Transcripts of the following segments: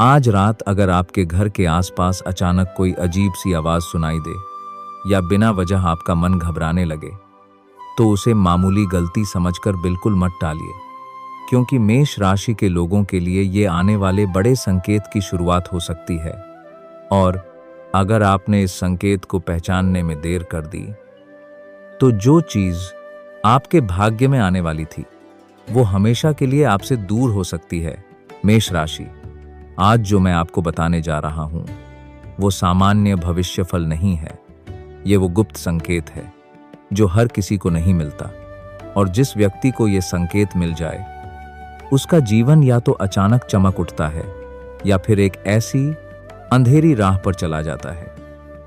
आज रात अगर आपके घर के आसपास अचानक कोई अजीब सी आवाज सुनाई दे या बिना वजह आपका मन घबराने लगे, तो उसे मामूली गलती समझकर बिल्कुल मत टालिए, क्योंकि मेष राशि के लोगों के लिए ये आने वाले बड़े संकेत की शुरुआत हो सकती है। और अगर आपने इस संकेत को पहचानने में देर कर दी, तो जो चीज आपके भाग्य में आने वाली थी, वो हमेशा के लिए आपसे दूर हो सकती है। मेष राशि, आज जो मैं आपको बताने जा रहा हूं, वो सामान्य भविष्यफल नहीं है। ये वो गुप्त संकेत है जो हर किसी को नहीं मिलता, और जिस व्यक्ति को ये संकेत मिल जाए, उसका जीवन या तो अचानक चमक उठता है या फिर एक ऐसी अंधेरी राह पर चला जाता है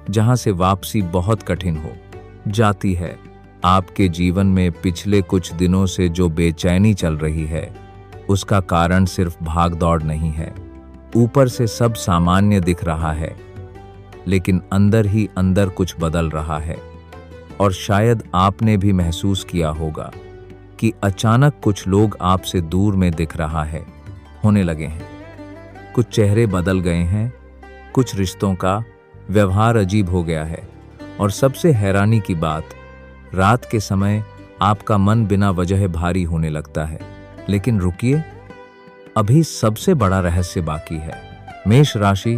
जहां से वापसी बहुत कठिन हो जाती है। आपके जीवन में पिछले कुछ दिनों से जो बेचैनी चल रही है, उसका कारण सिर्फ भाग दौड़ नहीं है। ऊपर से सब सामान्य दिख रहा है, लेकिन अंदर ही अंदर कुछ बदल रहा है। और शायद आपने भी महसूस किया होगा कि अचानक कुछ लोग आपसे दूर में दिख रहा है होने लगे हैं। कुछ चेहरे बदल गए हैं, कुछ रिश्तों का व्यवहार अजीब हो गया है, और सबसे हैरानी की बात, रात के समय आपका मन बिना वजह भारी होने लगता है। लेकिन रुकिए, अभी सबसे बड़ा रहस्य बाकी है। मेष राशि,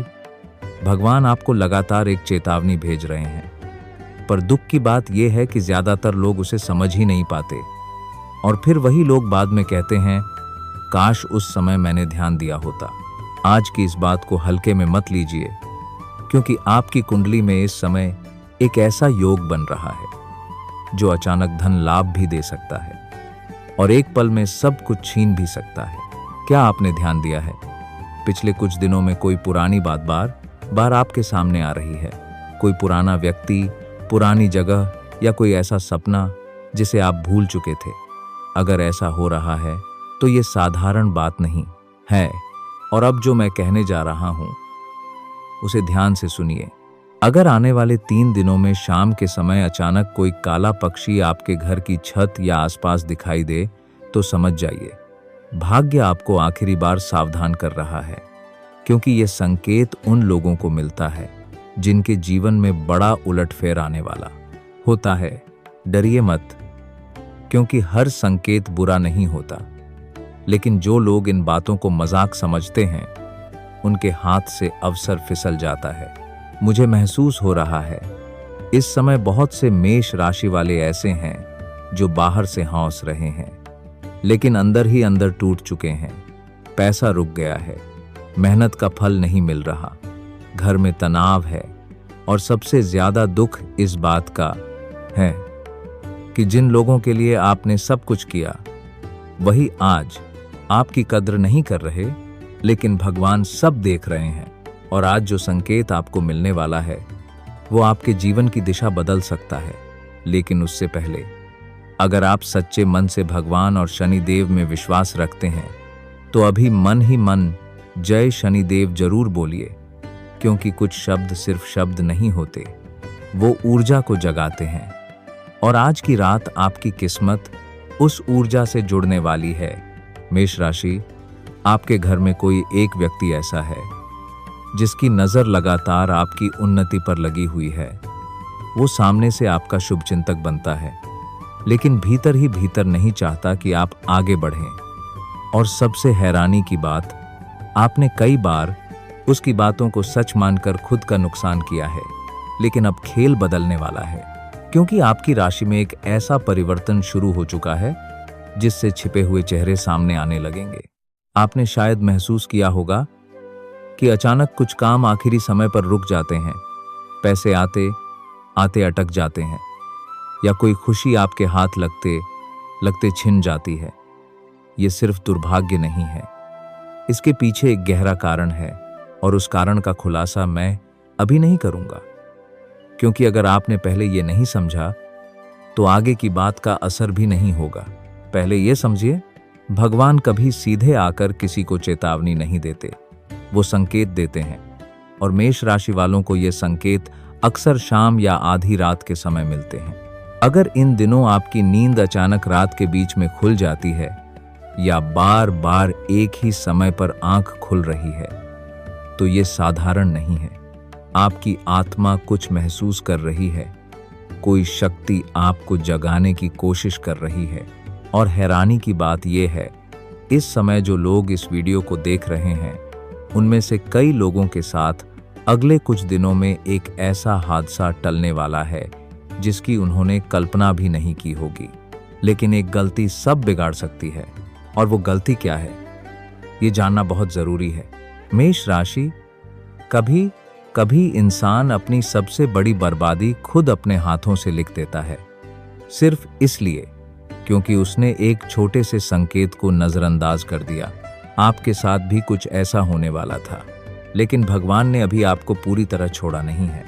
भगवान आपको लगातार एक चेतावनी भेज रहे हैं, पर दुख की बात यह है कि ज्यादातर लोग उसे समझ ही नहीं पाते। और फिर वही लोग बाद में कहते हैं, काश उस समय मैंने ध्यान दिया होता। आज की इस बात को हल्के में मत लीजिए, क्योंकि आपकी कुंडली में इस समय एक ऐसा योग बन रहा है जो अचानक धन लाभ भी दे सकता है और एक पल में सब कुछ छीन भी सकता है। क्या आपने ध्यान दिया है, पिछले कुछ दिनों में कोई पुरानी बात बार बार आपके सामने आ रही है? कोई पुराना व्यक्ति, पुरानी जगह, या कोई ऐसा सपना जिसे आप भूल चुके थे? अगर ऐसा हो रहा है तो ये साधारण बात नहीं है। और अब जो मैं कहने जा रहा हूं, उसे ध्यान से सुनिए। अगर आने वाले 3 दिनों में शाम के समय अचानक कोई काला पक्षी आपके घर की छत या आसपास दिखाई दे, तो समझ जाइए, भाग्य आपको आखिरी बार सावधान कर रहा है। क्योंकि यह संकेत उन लोगों को मिलता है जिनके जीवन में बड़ा उलटफेर आने वाला होता है। डरिए मत, क्योंकि हर संकेत बुरा नहीं होता, लेकिन जो लोग इन बातों को मजाक समझते हैं, उनके हाथ से अवसर फिसल जाता है। मुझे महसूस हो रहा है इस समय बहुत से मेष राशि वाले ऐसे हैं जो बाहर से हौस रहे हैं, लेकिन अंदर ही अंदर टूट चुके हैं। पैसा रुक गया है, मेहनत का फल नहीं मिल रहा, घर में तनाव है, और सबसे ज्यादा दुख इस बात का है कि जिन लोगों के लिए आपने सब कुछ किया, वही आज आपकी कद्र नहीं कर रहे। लेकिन भगवान सब देख रहे हैं, और आज जो संकेत आपको मिलने वाला है, वो आपके जीवन की दिशा बदल सकता है। लेकिन उससे पहले, अगर आप सच्चे मन से भगवान और शनिदेव में विश्वास रखते हैं, तो अभी मन ही मन जय शनिदेव जरूर बोलिए, क्योंकि कुछ शब्द सिर्फ शब्द नहीं होते, वो ऊर्जा को जगाते हैं। और आज की रात आपकी किस्मत उस ऊर्जा से जुड़ने वाली है। मेष राशि, आपके घर में कोई एक व्यक्ति ऐसा है जिसकी नजर लगातार आपकी उन्नति पर लगी हुई है। वो सामने से आपका शुभचिंतक बनता है, लेकिन भीतर ही भीतर नहीं चाहता कि आप आगे बढ़ें। और सबसे हैरानी की बात, आपने कई बार उसकी बातों को सच मानकर खुद का नुकसान किया है। लेकिन अब खेल बदलने वाला है, क्योंकि आपकी राशि में एक ऐसा परिवर्तन शुरू हो चुका है जिससे छिपे हुए चेहरे सामने आने लगेंगे। आपने शायद महसूस किया होगा कि अचानक कुछ काम आखिरी समय पर रुक जाते हैं, पैसे आते आते अटक जाते हैं, या कोई खुशी आपके हाथ लगते लगते छिन जाती है। ये सिर्फ दुर्भाग्य नहीं है, इसके पीछे एक गहरा कारण है, और उस कारण का खुलासा मैं अभी नहीं करूंगा, क्योंकि अगर आपने पहले ये नहीं समझा, तो आगे की बात का असर भी नहीं होगा। पहले ये समझिए, भगवान कभी सीधे आकर किसी को चेतावनी नहीं देते, वो संकेत देते हैं। और मेष राशि वालों को ये संकेत अक्सर शाम या आधी रात के समय मिलते हैं। अगर इन दिनों आपकी नींद अचानक रात के बीच में खुल जाती है, या बार बार एक ही समय पर आंख खुल रही है, तो ये साधारण नहीं है। आपकी आत्मा कुछ महसूस कर रही है। कोई शक्ति आपको जगाने की कोशिश कर रही है। और हैरानी की बात यह है, इस समय जो लोग इस वीडियो को देख रहे हैं, उनमें से कई लोगों के साथ अगले कुछ दिनों में एक ऐसा हादसा टलने वाला है जिसकी उन्होंने कल्पना भी नहीं की होगी। लेकिन एक गलती सब बिगाड़ सकती है। और वो गलती क्या है, ये जानना बहुत जरूरी है। मेष राशि, कभी कभी इंसान अपनी सबसे बड़ी बर्बादी खुद अपने हाथों से लिख देता है, सिर्फ इसलिए क्योंकि उसने एक छोटे से संकेत को नजरअंदाज कर दिया। आपके साथ भी कुछ ऐसा होने वाला था, लेकिन भगवान ने अभी आपको पूरी तरह छोड़ा नहीं है।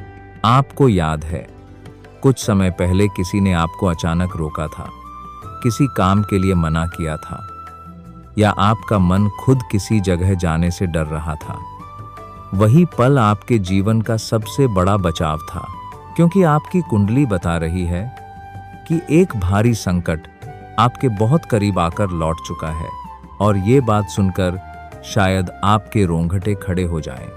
आपको याद है, कुछ समय पहले किसी ने आपको अचानक रोका था, किसी काम के लिए मना किया था, या आपका मन खुद किसी जगह जाने से डर रहा था। वही पल आपके जीवन का सबसे बड़ा बचाव था, क्योंकि आपकी कुंडली बता रही है कि एक भारी संकट आपके बहुत करीब आकर लौट चुका है। और ये बात सुनकर शायद आपके रोंगटे खड़े हो जाएं।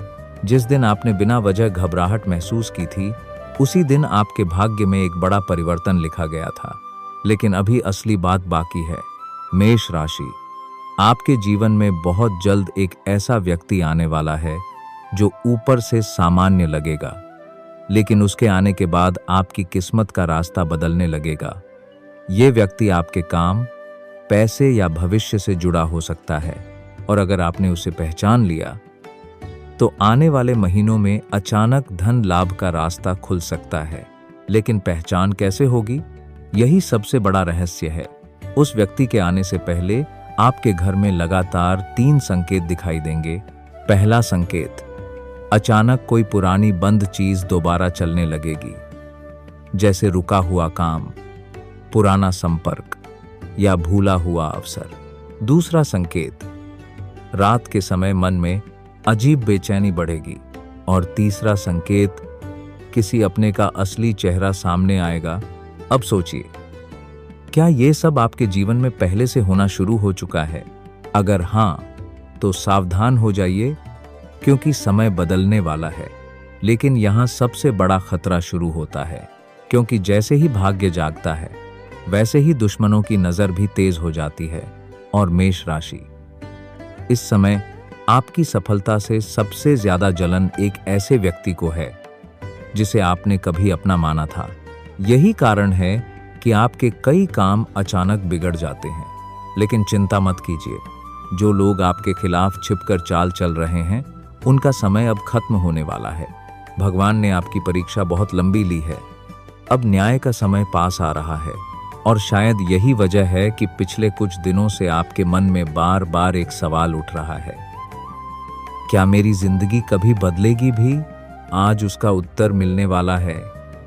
जिस दिन आपने बिना वजह घबराहट महसूस की थी, उसी दिन आपके भाग्य में एक बड़ा परिवर्तन लिखा गया था। लेकिन अभी असली बात बाकी है। मेष राशि, आपके जीवन में बहुत जल्द एक ऐसा व्यक्ति आने वाला है जो ऊपर से सामान्य लगेगा, लेकिन उसके आने के बाद आपकी किस्मत का रास्ता बदलने लगेगा। ये व्यक्ति आपके काम, पैसे या भविष्य से जुड़ा हो सकता है। और अगर आपने उसे पहचान लिया, तो आने वाले महीनों में अचानक धन लाभ का रास्ता खुल सकता है। लेकिन पहचान कैसे होगी, यही सबसे बड़ा रहस्य है। उस व्यक्ति के आने से पहले आपके घर में लगातार 3 संकेत दिखाई देंगे। पहला संकेत, अचानक कोई पुरानी बंद चीज दोबारा चलने लगेगी, जैसे रुका हुआ काम, पुराना संपर्क या भूला हुआ अवसर। दूसरा संकेत, रात के समय मन में अजीब बेचैनी बढ़ेगी। और तीसरा संकेत, किसी अपने का असली चेहरा सामने आएगा। अब सोचिए, क्या ये सब आपके जीवन में पहले से होना शुरू हो चुका है? अगर हां, तो सावधान हो जाइए, क्योंकि समय बदलने वाला है। लेकिन यहां सबसे बड़ा खतरा शुरू होता है, क्योंकि जैसे ही भाग्य जागता है, वैसे ही दुश्मनों की नजर भी तेज हो जाती है। और मेष राशि, इस समय आपकी सफलता से सबसे ज्यादा जलन एक ऐसे व्यक्ति को है जिसे आपने कभी अपना माना था। यही कारण है कि आपके कई काम अचानक बिगड़ जाते हैं। लेकिन चिंता मत कीजिए, जो लोग आपके खिलाफ छिपकर चाल चल रहे हैं, उनका समय अब खत्म होने वाला है। भगवान ने आपकी परीक्षा बहुत लंबी ली है। अब न्याय का समय पास आ रहा है। और शायद यही वजह है कि पिछले कुछ दिनों से आपके मन में बार बार एक सवाल उठ रहा है, क्या मेरी जिंदगी कभी बदलेगी भी? आज उसका उत्तर मिलने वाला है।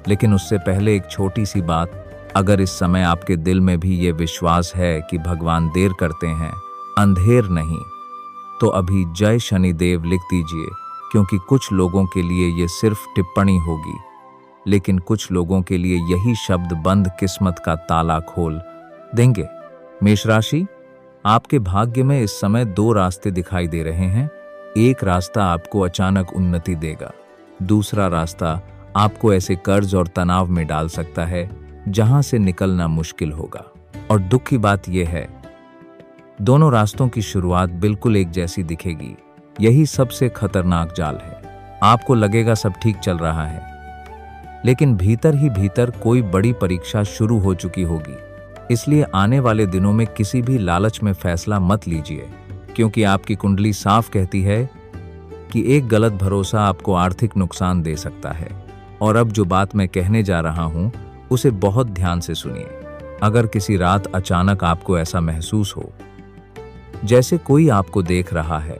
लेकिन उससे पहले एक छोटी सी बात, अगर इस समय आपके दिल में भी ये विश्वास है कि भगवान देर करते हैं, अंधेर नहीं, तो अभी जय शनिदेव लिख दीजिए, क्योंकि कुछ लोगों के लिए ये सिर्फ टिप्पणी होगी, लेकिन कुछ लोगों के लिए यही शब्द बंद किस्मत का ताला खोल देंगे। मेष राशि, आपके भाग्य में इस समय 2 रास्ते दिखाई दे रहे हैं। एक रास्ता आपको अचानक उन्नति देगा, दूसरा रास्ता आपको ऐसे कर्ज और तनाव में डाल सकता है जहां से निकलना मुश्किल होगा। और दुख की बात यह है, दोनों रास्तों की शुरुआत बिल्कुल एक जैसी दिखेगी। यही सबसे खतरनाक जाल है। आपको लगेगा सब ठीक चल रहा है, लेकिन भीतर ही भीतर कोई बड़ी परीक्षा शुरू हो चुकी होगी। इसलिए आने वाले दिनों में किसी भी लालच में फैसला मत लीजिए, क्योंकि आपकी कुंडली साफ कहती है कि एक गलत भरोसा आपको आर्थिक नुकसान दे सकता है। और अब जो बात मैं कहने जा रहा हूं, उसे बहुत ध्यान से सुनिए। अगर किसी रात अचानक आपको ऐसा महसूस हो जैसे कोई आपको देख रहा है,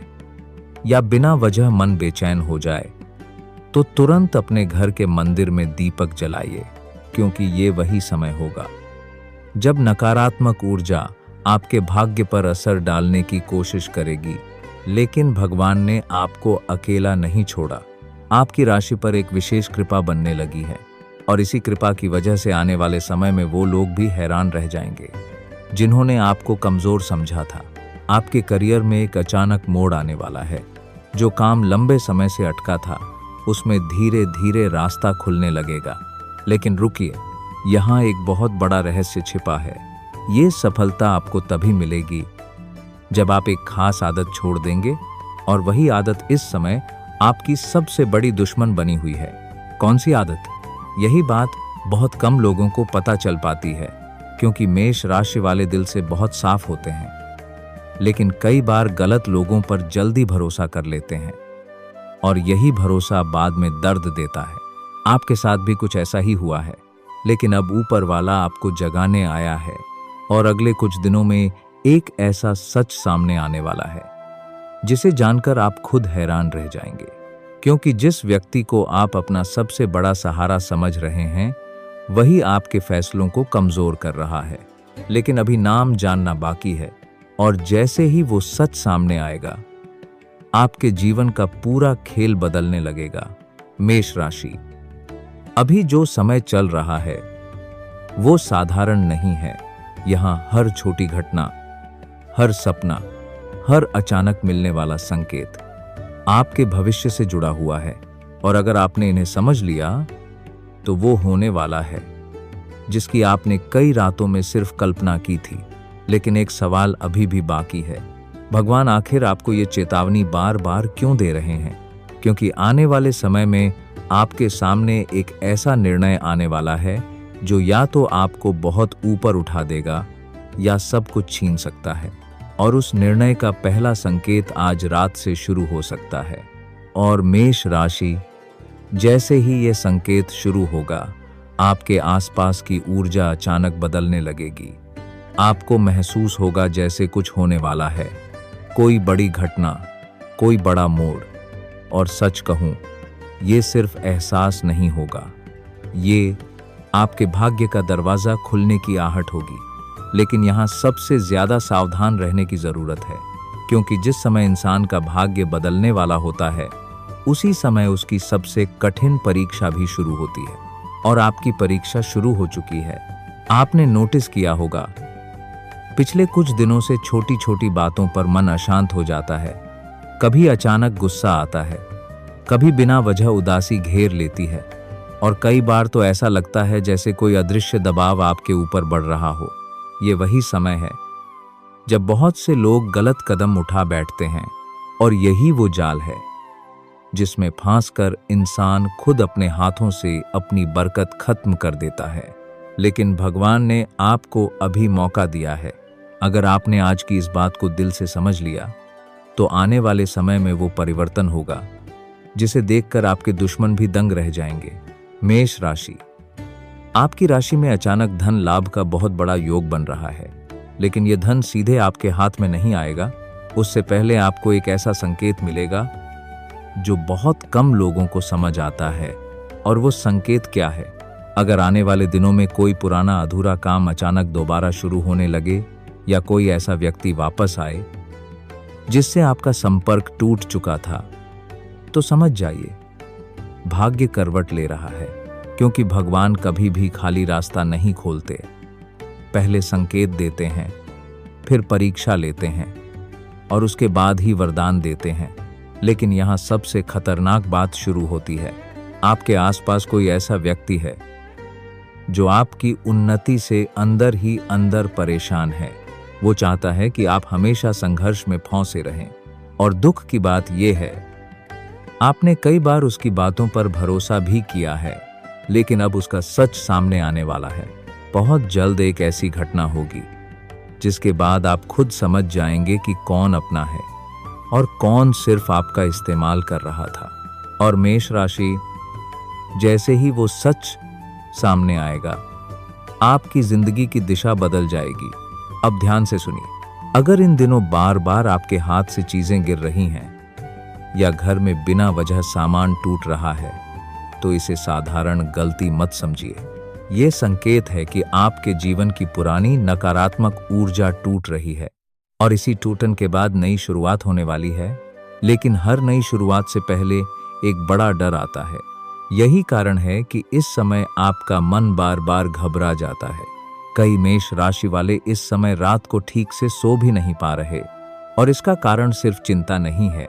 या बिना वजह मन बेचैन हो जाए, तो तुरंत अपने घर के मंदिर में दीपक जलाइए, क्योंकि ये वही समय होगा जब नकारात्मक ऊर्जा आपके भाग्य पर असर डालने की कोशिश करेगी। लेकिन भगवान ने आपको अकेला नहीं छोड़ा। आपकी राशि पर एक विशेष कृपा बनने लगी है, और इसी कृपा की वजह से आने वाले समय में वो लोग भी हैरान रह जाएंगे जिन्होंने आपको कमजोर समझा था। आपके करियर में एक अचानक मोड़ आने वाला है। जो काम लंबे समय से अटका था उसमें धीरे धीरे रास्ता खुलने लगेगा। लेकिन रुकिए, यहाँ एक बहुत बड़ा रहस्य छिपा है। ये सफलता आपको तभी मिलेगी जब आप एक खास आदत छोड़ देंगे, और वही आदत इस समय आपकी सबसे बड़ी दुश्मन बनी हुई है। कौन सी आदत? यही बात बहुत कम लोगों को पता चल पाती है, क्योंकि मेष राशि वाले दिल से बहुत साफ होते हैं, लेकिन कई बार गलत लोगों पर जल्दी भरोसा कर लेते हैं, और यही भरोसा बाद में दर्द देता है। आपके साथ भी कुछ ऐसा ही हुआ है, लेकिन अब ऊपर वाला आपको जगाने आया है, और अगले कुछ दिनों में एक ऐसा सच सामने आने वाला है जिसे जानकर आप खुद हैरान रह जाएंगे। क्योंकि जिस व्यक्ति को आप अपना सबसे बड़ा सहारा समझ रहे हैं, वही आपके फैसलों को कमजोर कर रहा है। लेकिन अभी नाम जानना बाकी है, और जैसे ही वो सच सामने आएगा, आपके जीवन का पूरा खेल बदलने लगेगा। मेष राशि, अभी जो समय चल रहा है वो साधारण नहीं है। यहाँ हर छोटी घटना, हर सपना, हर अचानक मिलने वाला संकेत आपके भविष्य से जुड़ा हुआ है, और अगर आपने इन्हें समझ लिया तो वो होने वाला है जिसकी आपने कई रातों में सिर्फ कल्पना की थी। लेकिन एक सवाल अभी भी बाकी है, भगवान आखिर आपको ये चेतावनी बार बार क्यों दे रहे हैं? क्योंकि आने वाले समय में आपके सामने एक ऐसा निर्णय आने वाला है जो या तो आपको बहुत ऊपर उठा देगा या सब कुछ छीन सकता है। और उस निर्णय का पहला संकेत आज रात से शुरू हो सकता है। और मेष राशि, जैसे ही ये संकेत शुरू होगा, आपके आसपास की ऊर्जा अचानक बदलने लगेगी। आपको महसूस होगा जैसे कुछ होने वाला है, कोई बड़ी घटना, कोई बड़ा मोड़। और सच कहूं, ये सिर्फ एहसास नहीं होगा, ये आपके भाग्य का दरवाजा खुलने की आहट होगी। लेकिन यहाँ सबसे ज्यादा सावधान रहने की जरूरत है, क्योंकि जिस समय इंसान का भाग्य बदलने वाला होता है, उसी समय उसकी सबसे कठिन परीक्षा भी शुरू होती है। और आपकी परीक्षा शुरू हो चुकी है। आपने नोटिस किया होगा, पिछले कुछ दिनों से छोटी छोटी बातों पर मन अशांत हो जाता है। कभी अचानक गुस्सा आता है, कभी बिना वजह उदासी घेर लेती है, और कई बार तो ऐसा लगता है जैसे कोई अदृश्य दबाव आपके ऊपर बढ़ रहा हो। ये वही समय है जब बहुत से लोग गलत कदम उठा बैठते हैं, और यही वो जाल है जिसमें फांसकर इंसान खुद अपने हाथों से अपनी बरकत खत्म कर देता है। लेकिन भगवान ने आपको अभी मौका दिया है। अगर आपने आज की इस बात को दिल से समझ लिया, तो आने वाले समय में वो परिवर्तन होगा जिसे देखकर आपके दुश्मन भी दंग रह जाएंगे। मेष राशि, आपकी राशि में अचानक धन लाभ का बहुत बड़ा योग बन रहा है, लेकिन यह धन सीधे आपके हाथ में नहीं आएगा। उससे पहले आपको एक ऐसा संकेत मिलेगा जो बहुत कम लोगों को समझ आता है। और वो संकेत क्या है? अगर आने वाले दिनों में कोई पुराना अधूरा काम अचानक दोबारा शुरू होने लगे, या कोई ऐसा व्यक्ति वापस आए जिससे आपका संपर्क टूट चुका था, तो समझ जाइए भाग्य करवट ले रहा है। क्योंकि भगवान कभी भी खाली रास्ता नहीं खोलते, पहले संकेत देते हैं, फिर परीक्षा लेते हैं, और उसके बाद ही वरदान देते हैं। लेकिन यहाँ सबसे खतरनाक बात शुरू होती है। आपके आसपास कोई ऐसा व्यक्ति है जो आपकी उन्नति से अंदर ही अंदर परेशान है। वो चाहता है कि आप हमेशा संघर्ष में फंसे रहें। और दुख की बात यह है, आपने कई बार उसकी बातों पर भरोसा भी किया है, लेकिन अब उसका सच सामने आने वाला है। बहुत जल्द एक ऐसी घटना होगी जिसके बाद आप खुद समझ जाएंगे कि कौन अपना है और कौन सिर्फ आपका इस्तेमाल कर रहा था। और मेष राशि, जैसे ही वो सच सामने आएगा, आपकी जिंदगी की दिशा बदल जाएगी। अब ध्यान से सुनिए, अगर इन दिनों बार बार आपके हाथ से चीजें गिर रही हैं, या घर में बिना वजह सामान टूट रहा है, तो इसे साधारण गलती मत समझिए। यह संकेत है कि आपके जीवन की पुरानी नकारात्मक ऊर्जा टूट रही है, और इसी टूटन के बाद नई शुरुआत होने वाली है। लेकिन हर नई शुरुआत से पहले एक बड़ा डर आता है। यही कारण है कि इस समय आपका मन बार बार घबरा जाता है। कई मेष राशि वाले इस समय रात को ठीक से सो भी नहीं पा रहे, और इसका कारण सिर्फ चिंता नहीं है,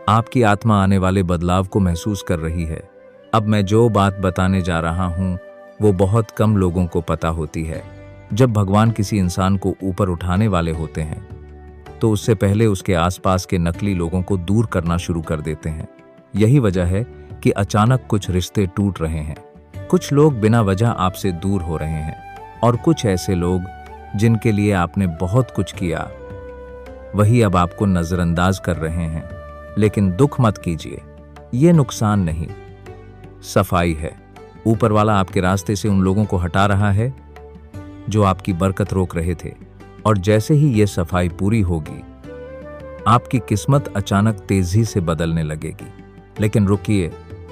आपकी आत्मा आने वाले बदलाव को महसूस कर रही है। अब मैं जो बात बताने जा रहा हूँ वो बहुत कम लोगों को पता होती है। जब भगवान किसी इंसान को ऊपर उठाने वाले होते हैं तो उससे पहले उसके आसपास के नकली लोगों को दूर करना शुरू कर देते हैं। यही वजह है कि अचानक कुछ रिश्ते टूट रहे हैं, कुछ लोग बिना वजह आपसे दूर हो रहे हैं, और कुछ ऐसे लोग जिनके लिए आपने बहुत कुछ किया वही अब आपको नजरअंदाज कर रहे हैं। लेकिन दुख मत कीजिए, ये नुकसान नहीं, सफाई है। ऊपर वाला आपके रास्ते से उन लोगों को हटा रहा है जो आपकी बरकत रोक रहे थे, और जैसे ही ये सफाई पूरी होगी आपकी किस्मत अचानक तेजी से बदलने लगेगी। लेकिन रुकिए,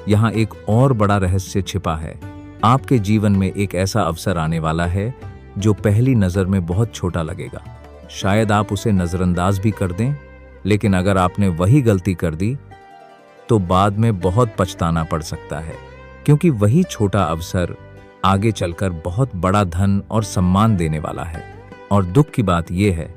यहाँ एक और बड़ा रहस्य छिपा है। आपके जीवन में एक ऐसा अवसर आने वाला है जो पहली नजर में बहुत छोटा लगेगा। शायद आप उसे नजरअंदाज भी कर दें, लेकिन अगर आपने वही गलती कर दी तो बाद में बहुत पछताना पड़ सकता है, क्योंकि वही छोटा अवसर आगे चलकर बहुत बड़ा धन और सम्मान देने वाला है। और दुख की बात यह है,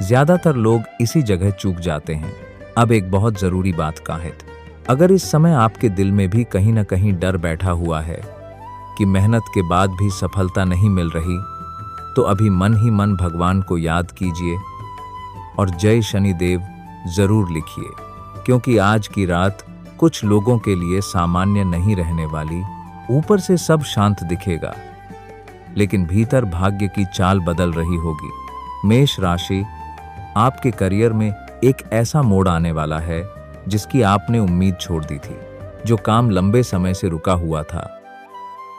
ज्यादातर लोग इसी जगह चूक जाते हैं। अब एक बहुत जरूरी बात काहिद, अगर इस समय आपके दिल में भी कहीं ना कहीं डर बैठा हुआ है कि मेहनत के बाद भी सफलता नहीं मिल रही, तो अभी मन ही मन भगवान को याद कीजिए और जय शनिदेव जरूर लिखिए, क्योंकि आज की रात कुछ लोगों के लिए सामान्य नहीं रहने वाली। ऊपर से सब शांत दिखेगा, लेकिन भीतर भाग्य की चाल बदल रही होगी। मेष राशि, आपके करियर में एक ऐसा मोड़ आने वाला है जिसकी आपने उम्मीद छोड़ दी थी। जो काम लंबे समय से रुका हुआ था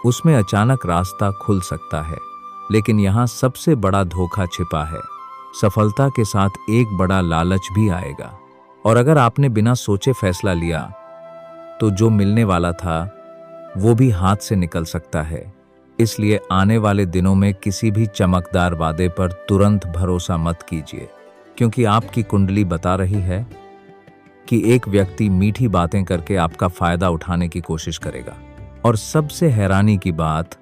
उसमें अचानक रास्ता खुल सकता है, लेकिन यहाँ सबसे बड़ा धोखा छिपा है। सफलता के साथ एक बड़ा लालच भी आएगा, और अगर आपने बिना सोचे फैसला लिया तो जो मिलने वाला था वो भी हाथ से निकल सकता है। इसलिए आने वाले दिनों में किसी भी चमकदार वादे पर तुरंत भरोसा मत कीजिए, क्योंकि आपकी कुंडली बता रही है कि एक व्यक्ति मीठी बातें करके आपका फायदा उठाने की कोशिश करेगा, और सबसे हैरानी की बात,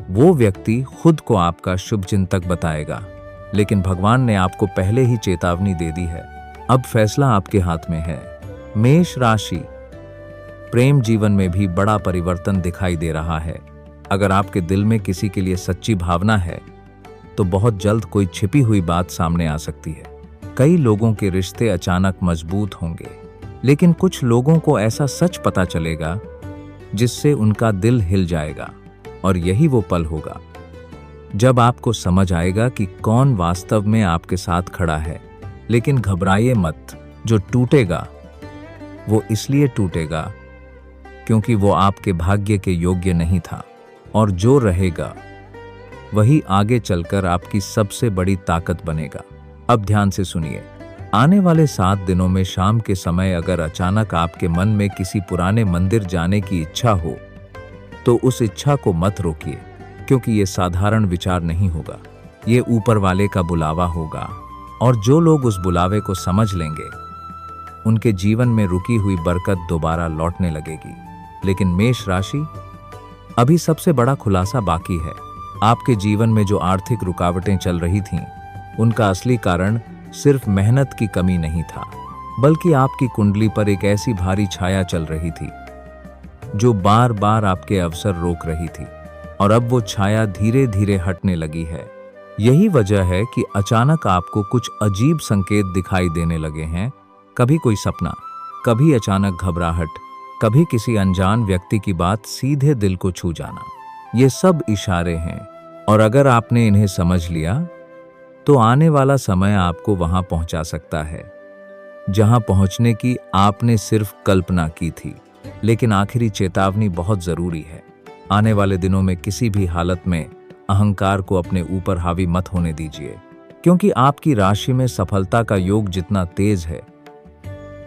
वो व्यक्ति खुद को आपका शुभचिंतक बताएगा। लेकिन भगवान ने आपको पहले ही चेतावनी दे दी है, अब फैसला आपके हाथ में है। मेष राशि, प्रेम जीवन में भी बड़ा परिवर्तन दिखाई दे रहा है। अगर आपके दिल में किसी के लिए सच्ची भावना है तो बहुत जल्द कोई छिपी हुई बात सामने आ सकती है। कई लोगों के रिश्ते अचानक मजबूत होंगे, लेकिन कुछ लोगों को ऐसा सच पता चलेगा जिससे उनका दिल हिल जाएगा, और यही वो पल होगा जब आपको समझ आएगा कि कौन वास्तव में आपके साथ खड़ा है। लेकिन घबराइए मत, जो टूटेगा वो इसलिए टूटेगा क्योंकि वो आपके भाग्य के योग्य नहीं था, और जो रहेगा वही आगे चलकर आपकी सबसे बड़ी ताकत बनेगा। अब ध्यान से सुनिए, आने वाले 7 दिनों में शाम के समय अगर अचानक आपके मन में किसी पुराने मंदिर जाने की इच्छा हो तो उस इच्छा को मत रोकिए, क्योंकि ये साधारण विचार नहीं होगा, ये ऊपर वाले का बुलावा होगा। और जो लोग उस बुलावे को समझ लेंगे उनके जीवन में रुकी हुई बरकत दोबारा लौटने लगेगी। लेकिन मेष राशि, अभी सबसे बड़ा खुलासा बाकी है। आपके जीवन में जो आर्थिक रुकावटें चल रही थीं, उनका असली कारण सिर्फ मेहनत की कमी नहीं था, बल्कि आपकी कुंडली पर एक ऐसी भारी छाया चल रही थी जो बार बार आपके अवसर रोक रही थी, और अब वो छाया धीरे धीरे हटने लगी है। यही वजह है कि अचानक आपको कुछ अजीब संकेत दिखाई देने लगे हैं। कभी कोई सपना, कभी अचानक घबराहट, कभी किसी अनजान व्यक्ति की बात सीधे दिल को छू जाना। ये सब इशारे हैं, और अगर आपने इन्हें समझ लिया तो आने वाला समय आपको वहां पहुंचा सकता है जहां पहुंचने की आपने सिर्फ कल्पना की थी। लेकिन आखिरी चेतावनी बहुत जरूरी है, आने वाले दिनों में किसी भी हालत में अहंकार को अपने ऊपर हावी मत होने दीजिए, क्योंकि आपकी राशि में सफलता का योग जितना तेज है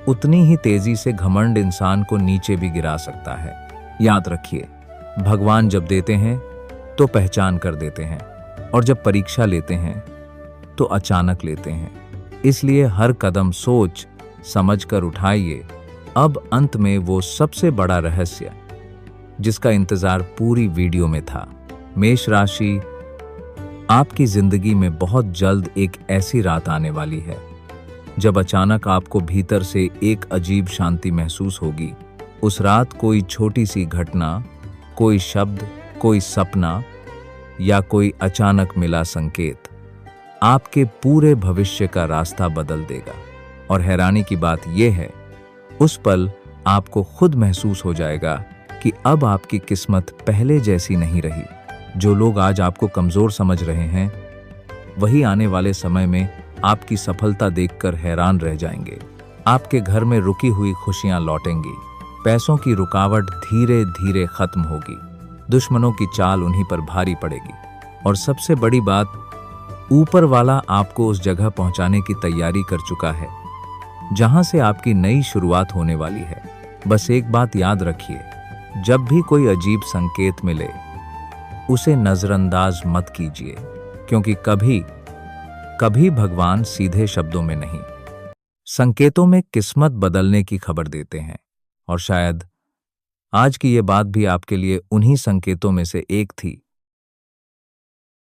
उतनी ही तेजी से घमंड इंसान को नीचे भी गिरा सकता है। याद रखिए, भगवान जब देते हैं तो पहचान कर देते हैं, और जब परीक्षा लेते हैं तो अचानक लेते हैं। इसलिए हर कदम सोच समझ कर उठाइए। अब अंत में वो सबसे बड़ा रहस्य जिसका इंतजार पूरी वीडियो में था। मेष राशि, आपकी जिंदगी में बहुत जल्द एक ऐसी रात आने वाली है जब अचानक आपको भीतर से एक अजीब शांति महसूस होगी। उस रात कोई छोटी सी घटना, कोई शब्द, कोई सपना या कोई अचानक मिला संकेत आपके पूरे भविष्य का रास्ता बदल देगा। और हैरानी की बात यह है, उस पल आपको खुद महसूस हो जाएगा कि अब आपकी किस्मत पहले जैसी नहीं रही। जो लोग आज आपको कमजोर समझ रहे हैं, वही आने वाले समय में आपकी सफलता देखकर हैरान रह जाएंगे। आपके घर में रुकी हुई खुशियां लौटेंगी, पैसों की रुकावट धीरे धीरे खत्म होगी, दुश्मनों की चाल उन्हीं पर भारी पड़ेगी और सबसे बड़ी बात, ऊपर वाला आपको उस जगह पहुंचाने की तैयारी कर चुका है जहां से आपकी नई शुरुआत होने वाली है। बस एक बात याद रखिए, जब भी कोई अजीब संकेत मिले उसे नजरअंदाज मत कीजिए, क्योंकि कभी कभी भगवान सीधे शब्दों में नहीं, संकेतों में किस्मत बदलने की खबर देते हैं। और शायद आज की ये बात भी आपके लिए उन्हीं संकेतों में से एक थी